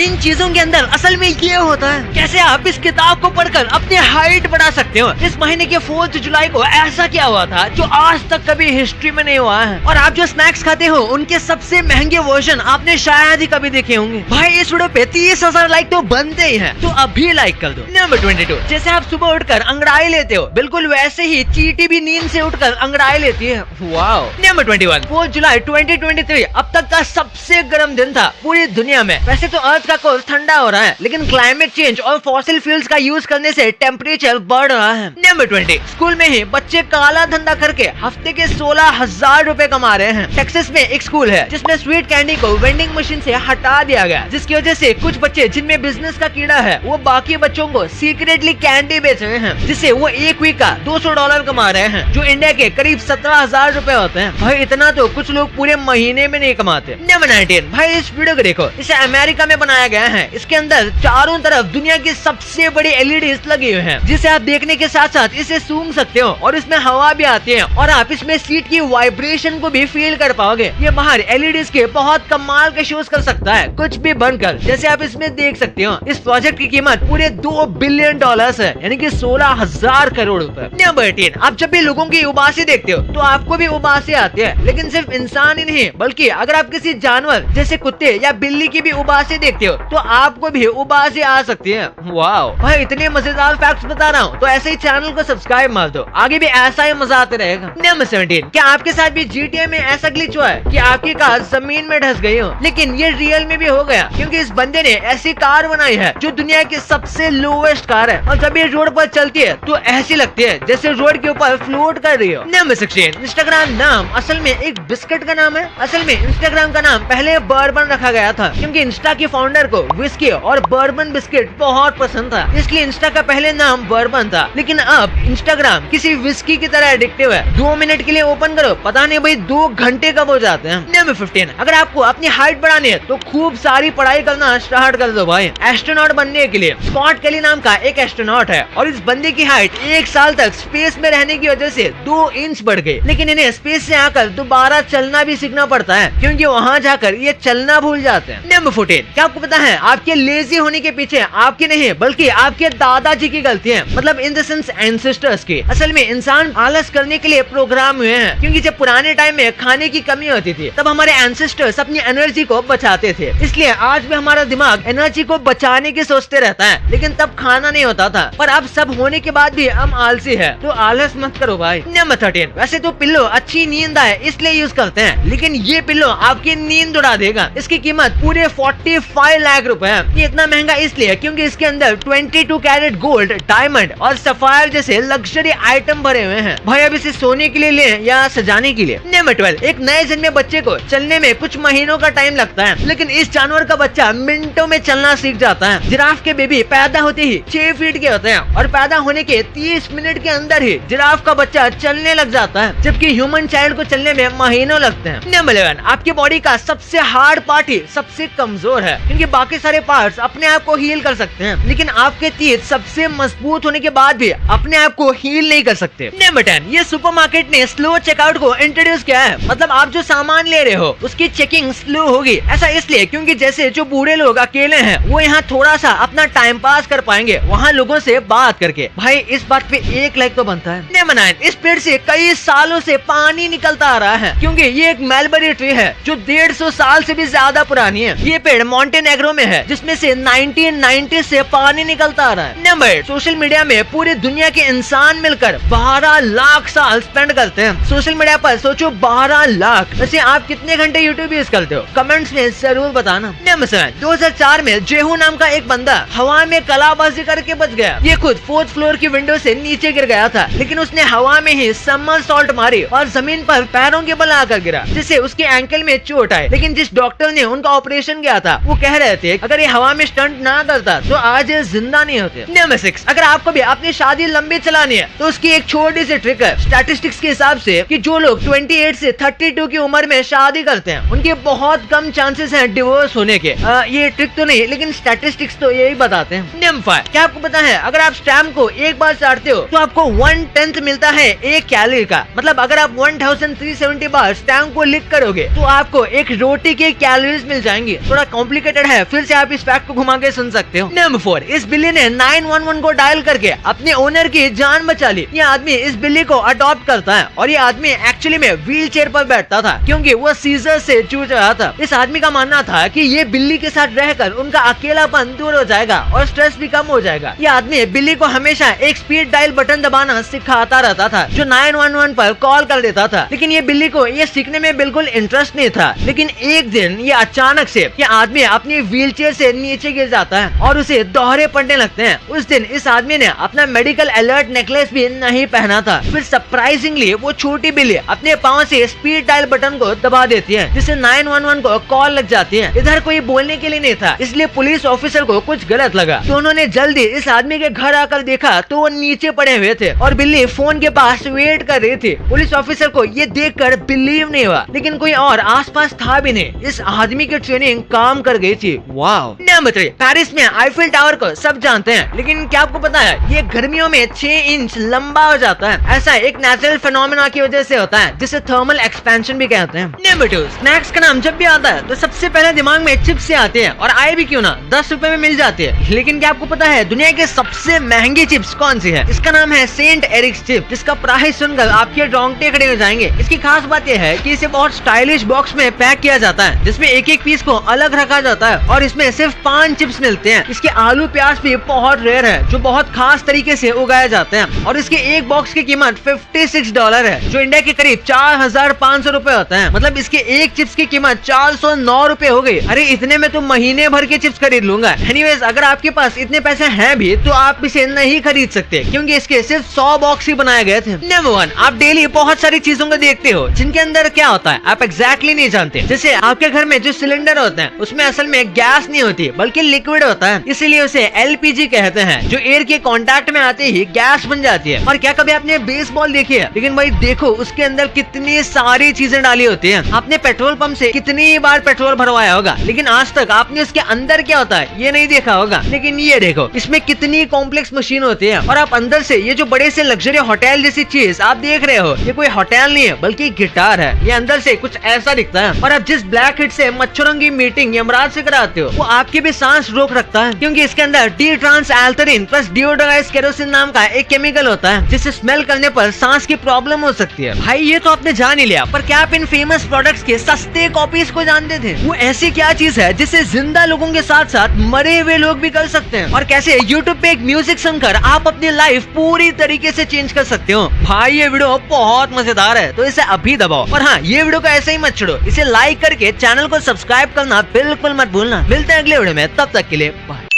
इन चीजों के अंदर असल में ये होता है कैसे आप इस किताब को पढ़कर अपनी हाइट बढ़ा सकते हो। इस महीने के 4 जुलाई को ऐसा क्या हुआ था जो आज तक कभी हिस्ट्री में नहीं हुआ है। और आप जो स्नैक्स खाते हो उनके सबसे महंगे वर्जन आपने शायद ही कभी देखे होंगे। भाई इस वीडियो पे 30,000 लाइक तो बनते ही हैं, तो अभी लाइक कर दो। नंबर 22, जैसे आप सुबह उठकर अंगड़ाई लेते हो बिल्कुल वैसे ही चींटी भी नींद से उठकर अंगड़ाई लेती है। वाओ। नंबर 21, 4 जुलाई 2023 अब तक का सबसे गर्म दिन था पूरी दुनिया में। वैसे तो अर्थ का कोर्स ठंडा हो रहा है लेकिन क्लाइमेट चेंज और फॉसिल फ्यूल्स का यूज करने से टेम्परेचर बढ़ रहा है। नंबर 20, स्कूल में ही बच्चे काला धंधा करके हफ्ते के 16,000 रुपए कमा रहे हैं। टेक्सास में एक स्कूल है जिसमें स्वीट कैंडी को वेंडिंग मशीन से हटा दिया गया, जिसकी वजह से कुछ बच्चे जिनमें बिजनेस का कीड़ा है वो बाकी बच्चों को सीक्रेटली कैंडी बेच रहे हैं, जिससे वो एक वीक का $200 कमा रहे हैं, जो इंडिया के करीब 17,000 रुपए होते हैं। भाई इतना तो कुछ लोग पूरे महीने में नहीं कमाते। नंबर 19, भाई इस वीडियो को देखो, इसे अमेरिका में बनाया गया है। इसके अंदर चारों तरफ दुनिया की सबसे बड़ी एलईडीज लगी हुई है, जिसे आप देखने के साथ साथ इसे सूंघ सकते हो और इसमें हवा भी आती है और आप इसमें सीट की वाइब्रेशन को भी फील कर पाओगे। ये बाहर एलईडीज के बहुत कमाल के शोज कर सकता है कुछ भी बनकर, जैसे आप इसमें देख सकते हो। इस प्रोजेक्ट की कीमत पूरे $2 बिलियन है, यानी कि 16,000 करोड़ रुपए। नंबर 18, आप जब भी लोगों की उबासी देखते हो तो आपको भी उबासी आती है, लेकिन सिर्फ इंसान ही नहीं बल्कि अगर आप किसी जानवर जैसे कुत्ते या बिल्ली की भी उबासी देखते हो तो आपको भी उबासी आ सकती है। वाओ भाई इतने मजेदार फैक्ट्स बता रहा हूँ, तो ऐसे ही चैनल को सब्सक्राइब मार दो, आगे भी ऐसा ही मजा आते रहेगा। नंबर 17, क्या आपके साथ भी GTA में ऐसा ग्लिच हुआ है कि आपकी कार जमीन में धंस गई हो? लेकिन ये रियल में भी हो गया, क्योंकि इस बंदे ने ऐसी कार बनाई है जो दुनिया की सबसे लोएस्ट कार है, और जब ये रोड पर चलती है तो ऐसी लगती है जैसे रोड के ऊपर फ्लोट कर रही हो। नंबर 16, इंस्टाग्राम नाम असल में एक बिस्किट का नाम है। असल में इंस्टाग्राम का नाम पहले बर्बन रखा गया था, क्योंकि इंस्टा के फाउंडर को विस्की और बर्बन बिस्किट बहुत पसंद था, इसलिए इंस्टा का पहले नाम बर्बन था। लेकिन अब इंस्टाग्राम किसी विस्की की तरह एडिक्टिव है, 2 मिनट के लिए ओपन करो पता नहीं भाई 2 घंटे कब हो जाते हैं। नंबर 15, अगर आपको अपनी हाइट बढ़ानी है तो खूब सारी पढ़ाई करना स्टार्ट कर दो भाई। एस्ट्रोनॉट बनने के लिए स्कॉट केली नाम का एक एस्ट्रोनॉट है, और इस बंदे की हाइट 1 साल तक स्पेस में रहने की वजह से 2 इंच बढ़ गई। लेकिन इन्हें स्पेस से आकर दोबारा चलना भी सीखना पड़ता है, क्योंकि वहाँ जाकर ये चलना भूल जाते हैं। नंबर 14, क्या आपको पता है आपके लेजी होने के पीछे आपकी नहीं बल्कि आपके दादाजी की गलती है, मतलब इन द सेंस एंसेस्टर्स की। असल में इंसान आलस करने के लिए प्रोग्राम हुए हैं, क्योंकि जब पुराने टाइम में खाने की कमी होती थी तब हमारे एंसेस्टर्स अपनी एनर्जी को बचाते थे, इसलिए आज भी हमारा दिमाग एनर्जी को बचाने की सोचते रहता है, लेकिन तब खाना नहीं होता था। पर अब सब होने के बाद भी हम आलसी है, तो आलस मत करो भाई। नंबर 13, वैसे तो पिल्लो अच्छी नींद आए इसलिए यूज करते हैं, लेकिन ये पिल्लो आपकी नींद उड़ा देगा। इसकी कीमत पूरे 45 लाख रुपए है। ये इतना महंगा इसलिए क्योंकि इसके अंदर 22 कैरेट गोल्ड, डायमंड और सफायर जैसे लग्जरी आइटम भरे हुए हैं। भाई अब इसे सोने के लिए लें या सजाने के लिए। नंबर 12, एक नए जन्मे बच्चे को चलने में कुछ महीनों का टाइम लगता है, लेकिन इस जानवर का बच्चा मिनटों में चलना सीख जाता है। जिराफ के बेबी पैदा होते ही 6 फीट के होते हैं और पैदा होने के 30 मिनट के अंदर ही जिराफ का बच्चा चलने लग जाता है, जबकि ह्यूमन चाइल्ड को चलने में महीनों लगते हैं। नंबर 11, आपकी बॉडी का सबसे हार्ड पार्ट ही सबसे कमजोर है, क्योंकि बाकी सारे पार्ट्स अपने आप को हील कर सकते हैं, लेकिन आपके टीथ सबसे मजबूत होने के बाद भी अपने आप को हील नहीं कर सकते। नंबर 10, ये सुपरमार्केट ने स्लो चेकआउट को इंट्रोड्यूस किया है, मतलब आप जो सामान ले रहे हो उसकी चेकिंग स्लो होगी। ऐसा इसलिए क्योंकि जैसे जो बूढ़े लोग अकेले हैं वो यहाँ थोड़ा सा अपना टाइम पास कर पाएंगे वहाँ लोगों से बात करके। भाई इस बात पे 1 लाइक तो बनता है। नंबर 9, इस पेड़ से कई सालों से पानी निकलता आ रहा है, क्योंकि ये एक मलबरी ट्री है जो 150 साल से भी ज्यादा पुरानी है। ये पेड़ मॉन्टेनेग्रो में है, जिसमें से 1990 से पानी निकलता आ रहा है। नंबर, सोशल मीडिया में पूरी दुनिया के इंसान मिलकर 12 लाख साल स्पेंड करते हैं सोशल मीडिया पर। सोचो 12 लाख। वैसे आप कितने घंटे यूट्यूब यूज करते हो? कमेंट्स में जरूर बताना। नंबर 7, 2004 में जेहू नाम का एक बंदा हवा में कलाबाजी करके बच गया। ये खुद 4th फ्लोर की विंडो से नीचे गिर गया था, लेकिन उसने हवा में ही समरसॉल्ट मारी और जमीन पर पैरों के बल आकर गिरा, जिससे उसके एंकल में चोट आई। लेकिन जिस डॉक्टर ने उनका ऑपरेशन किया था वो कह रहे थे अगर ये हवा में स्टंट ना करता तो आज ये जिंदा नहीं होते। नंबर 6, अगर आपको भी अपनी शादी लंबी चलानी है तो उसकी एक छोटी सी ट्रिक है। स्टैटिस्टिक्स के हिसाब से कि जो लोग 28 से 32 की उम्र में शादी करते हैं उनके बहुत कम चांसेस हैं डिवोर्स होने के। ये ट्रिक तो नहीं, लेकिन स्टैटिस्टिक्स तो यही बताते हैं। नंबर 5, क्या आपको पता है अगर आप स्टैम्प को एक बार चाटते हो तो आपको 1/10 मिलता है 1 कैलोरी का। मतलब अगर आप 1370 बार स्टैम्प को लिख करोगे तो आपको एक रोटी के कैलोरीज मिल जाएंगी। थोड़ा कॉम्प्लिकेटेड है, फिर से आप इस फैक्ट को घुमा के सुन सकते हो। नंबर 4, इस बिल्ली ने 911 को डायल करके अपने ओनर की जान बचा ली। ये आदमी इस बिल्ली को अडॉप्ट करता है और ये आदमी एक्चुअली में व्हील चेयर पर बैठता था क्योंकि वो सीजर से जूझ रहा था। इस आदमी का मानना था कि ये बिल्ली के साथ रहकर उनका अकेलापन दूर हो जाएगा और स्ट्रेस भी कम हो जाएगा। ये आदमी बिल्ली को हमेशा एक स्पीड डायल बटन दबाना सिखाता रहता था जो 911 पर कॉल कर देता था, लेकिन ये बिल्ली को ये सीखने में बिल्कुल इंटरेस्ट नहीं था। लेकिन एक दिन ये अचानक से ये आदमी अपनी व्हील चेयर से नीचे गिर जाता है और उसे दोहरे पड़ने लगते हैं। उस दिन इस आदमी ने अपना मेडिकल अलर्ट नेकलेस भी नहीं पहना था। फिर सरप्राइजिंगली वो छोटी बिल्ली अपने पाँव से स्पीड डायल बटन को दबा देती है जिससे 911 को कॉल लग जाती है। इधर कोई बोलने के लिए नहीं था, इसलिए पुलिस ऑफिसर को कुछ गलत लगा तो उन्होंने जल्दी इस आदमी के घर आकर देखा तो वो नीचे पड़े हुए थे और बिल्ली फोन के पास वेट कर रही थी। पुलिस ऑफिसर को ये देखकर बिलीव नहीं हुआ, लेकिन कोई और आसपास था भी नहीं। इस आदमी की ट्रेनिंग काम कर गई थी। वाओ। नंबर 3, पेरिस में आईफिल टावर को सब जानते हैं, लेकिन क्या आपको पता है ये गर्मियों में 6 इंच लंबा हो जाता है। ऐसा एक नेचुरल फिनोमेना की वजह से होता है जिसे थर्मल एक्सपेंशन भी कहते हैं। नंबर 2, स्नैक्स का नाम जब भी आता है तो सबसे पहले दिमाग में चिप्स से आते हैं और आए भी क्यों ना 10 रुपए में मिल जाती है। लेकिन क्या आपको पता है दुनिया के सबसे महंगी चिप्स कौन सी है? इसका नाम है सेंट एरिक्स चिप, जिसका प्राइस सुनकर आपके रोंगटे खड़े हो जाएंगे। इसकी खास बात यह है कि इसे बहुत स्टाइलिश बॉक्स में पैक किया जाता है जिसमें एक एक पीस को अलग रखा जाता है और इसमें सिर्फ 5 चिप्स मिलते हैं। इसके आलू प्याज भी बहुत रेयर है जो बहुत खास तरीके से उगाए जाते हैं और इसके एक बॉक्स की कीमत $56 है जो इंडिया के करीब 4500 रुपए होता है। मतलब इसके एक चिप्स की कीमत 409 रुपए हो गई। अरे इतने में तो महीने भर के चिप्स खरीद लूंगा। एनीवेज, अगर आपके पास इतने पैसे हैं भी तो आप इसे नहीं खरीद सकते क्योंकि इसके सिर्फ 100 बॉक्स ही बनाए गए थे। नंबर 1, आप डेली बहुत सारी चीजों को देखते हो जिनके अंदर क्या होता है आप एग्जैक्टली नहीं जानते। जैसे आपके घर में जो सिलेंडर होते हैं उसमें असल में गैस नहीं होती बल्कि लिक्विड होता है, इसीलिए उसे LPG कहते हैं, जो एयर के कांटेक्ट में आते ही गैस बन जाती है। और क्या कभी आपने बेसबॉल देखी है? लेकिन भाई देखो उसके अंदर कितनी सारी चीजें डाली होती है। आपने पेट्रोल पंप से कितनी बार पेट्रोल भरवाया होगा लेकिन आज तक आपने उसके अंदर क्या होता है ये नहीं देखा होगा। लेकिन ये देखो इसमें कितनी कॉम्प्लेक्स मशीन होती है और आप अंदर से ये जो बड़े से लग्जरी होटल जैसी चीज आप देख रहे हो ये कोई होटल नहीं है बल्कि गिटार है। ये अंदर से कुछ ऐसा दिखता है और आप जिस ब्लैक हिट से मच्छरों की मीटिंग यमराज से कराते हो वो आपकी भी सांस रोक रखता है क्योंकि इसके अंदर डी ट्रांस एल्थरीन प्लस डिओडोराइज केरोसिन नाम का एक केमिकल होता है जिसे स्मेल करने पर सांस की प्रॉब्लम हो सकती है। भाई ये तो आपने जान ही लिया, पर क्या आप इन फेमस प्रोडक्ट्स के सस्ते कॉपीज को जानते थे? वो ऐसी क्या चीज है जिससे जिंदा लोगों के साथ साथ मरे हुए लोग भी कर सकते हैं और कैसे यूट्यूब पे एक म्यूजिक सुनकर आप अपनी लाइफ पूरी तरीके से चेंज कर सकते हो। भाई ये वीडियो बहुत मजेदार है तो इसे अभी दबाओ और हाँ ये वीडियो को ऐसे ही मत छोड़ो, इसे लाइक करके चैनल को सब्सक्राइब करना बिल्कुल मत भूलना। मिलते हैं अगले वीडियो में, तब तक के लिए बाय।